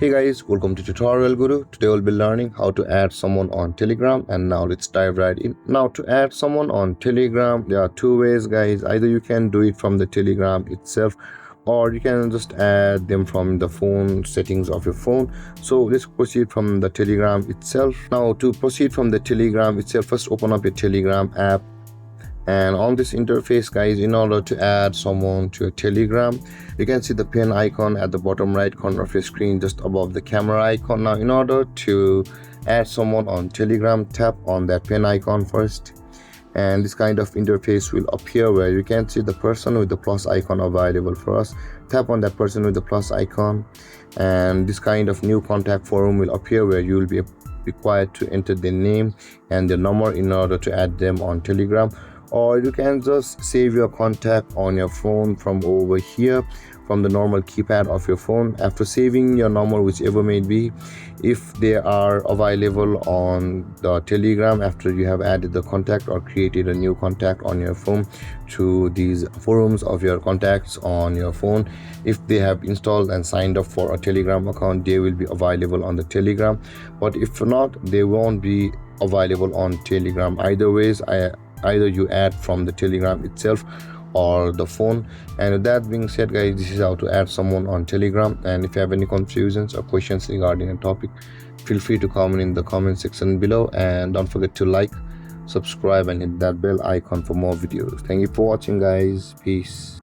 Hey guys, welcome to Tutorial Guru. Today we'll be learning how to add someone on Telegram, and now let's dive right in. Now to add someone on Telegram, there are two ways guys. Either you can do it from the Telegram itself, or you can just add them from the phone settings of your phone. So let's proceed from the Telegram itself. Now to proceed from the Telegram itself, first open up your Telegram app. And on this interface guys, in order to add someone to a Telegram, you can see the pen icon at the bottom right corner of your screen just above the camera icon. Now in order to add someone on Telegram, tap on that pen icon first, and this kind of interface will appear where you can see the person with the plus icon available for us. Tap on that person with the plus icon, and this kind of new contact forum will appear where you will be required to enter their name and their number in order to add them on Telegram. Or you can just save your contact on your phone from over here, from the normal keypad of your phone. After saving your number, whichever may be, if they are available on the Telegram after you have added the contact or created a new contact on your phone to these forums of your contacts on your phone, if they have installed and signed up for a Telegram account, they will be available on the Telegram. But if not, they won't be available on Telegram. Either you add from the Telegram itself or the phone. And with that being said guys, this is how to add someone on Telegram. And if you have any confusions or questions regarding a topic, feel free to comment in the comment section below, and don't forget to like, subscribe and hit that bell icon for more videos. Thank you for watching guys. Peace.